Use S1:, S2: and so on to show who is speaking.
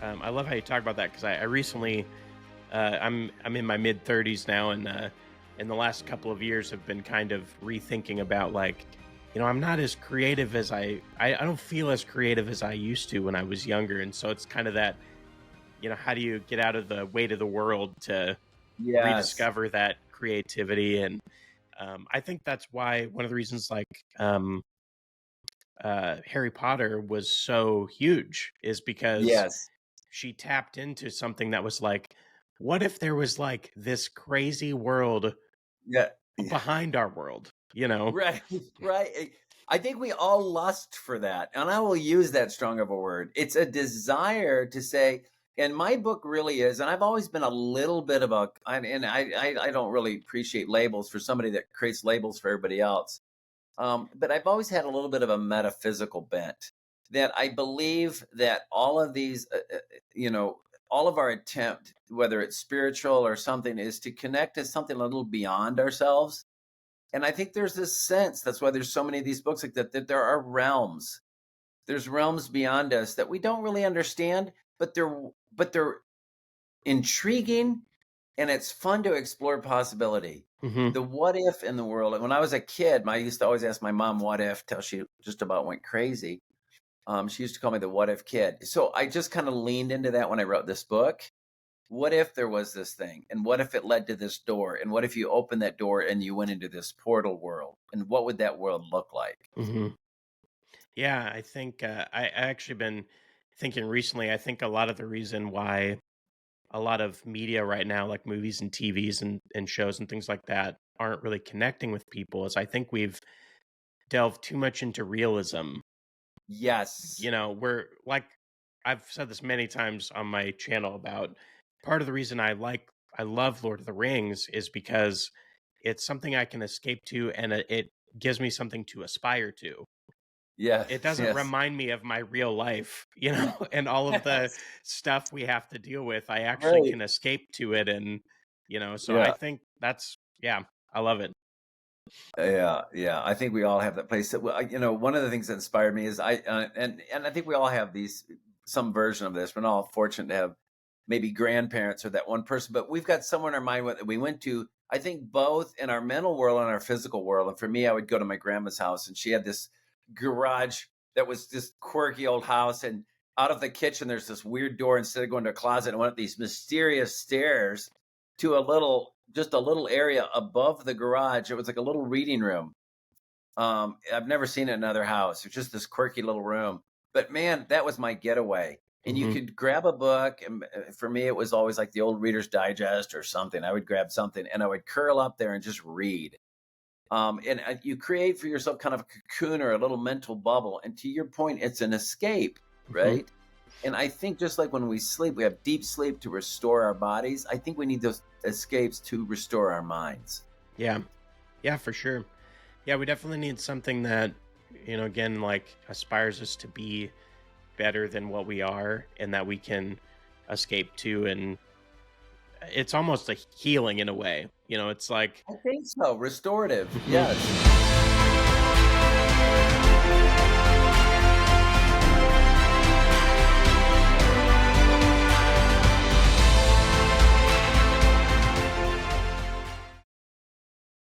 S1: I love how you talk about that because I recently I'm in my mid 30s now, and in the last couple of years have been kind of rethinking about like, I'm not as creative as I don't feel as creative as I used to when I was younger, and so it's kind of that, how do you get out of the weight of the world to
S2: Yes.
S1: rediscover that creativity? And I think that's why one of the reasons like Harry Potter was so huge is because
S2: Yes.
S1: she tapped into something that was like, what if there was like this crazy world
S2: Yeah.
S1: behind our world, you know?
S2: Right, right. I think we all lust for that, and I will use that strong of a word. It's a desire to say, and my book really is, and I've always been a little bit of a, and I don't really appreciate labels for somebody that creates labels for everybody else. But I've always had a little bit of a metaphysical bent that I believe that all of these, you know, all of our attempt, whether it's spiritual or something, is to connect to something a little beyond ourselves. And I think there's this sense, that's why there's so many of these books like that, that there are realms. There's realms beyond us that we don't really understand, but they're intriguing, and it's fun to explore possibility.
S1: Hmm.
S2: The what if in the world. And when I was a kid, I used to always ask my mom what if till she just about went crazy. She used to call me the what if kid. So I just kind of leaned into that when I wrote this book. What if there was this thing? And what if it led to this door? And what if you opened that door and you went into this portal world? And what would that world look like?
S1: Hmm. Yeah, I think I actually been thinking recently. I think a lot of the reason why a lot of media right now, like movies and TVs and shows and things like that, aren't really connecting with people is I think we've delved too much into realism.
S2: Yes.
S1: We're like, I've said this many times on my channel about part of the reason I love Lord of the Rings is because it's something I can escape to, and it gives me something to aspire to.
S2: Yes.
S1: It doesn't
S2: Yes.
S1: remind me of my real life, and all of the
S2: Yes.
S1: stuff we have to deal with. I actually
S2: Right.
S1: can escape to it, and so I
S2: Yeah.
S1: think that's, yeah, I love it.
S2: Yeah, yeah. I think we all have that place. That, well, one of the things that inspired me is and I think we all have these some version of this. We're not all fortunate to have maybe grandparents or that one person, but we've got someone in our mind that we went to. I think both in our mental world and our physical world. And for me, I would go to my grandma's house, and she had this garage that was this quirky old house, and out of the kitchen, there's this weird door. Instead of going to a closet, and went up these mysterious stairs to just a little area above the garage. It was like a little reading room. I've never seen it in another house. It's just this quirky little room. But man, that was my getaway. And you
S1: Hmm.
S2: could grab a book. And for me, it was always like the old Reader's Digest or something. I would grab something and I would curl up there and just read. And you create for yourself kind of a cocoon or a little mental bubble. And to your point, it's an escape,
S1: Hmm.
S2: right? And I think just like when we sleep, we have deep sleep to restore our bodies. I think we need those escapes to restore our minds.
S1: Yeah, yeah, for sure. Yeah, we definitely need something that, again, like aspires us to be better than what we are and that we can escape to. And it's almost a healing in a way. It's like,
S2: I think so. Restorative.
S1: mhm.
S2: Yes.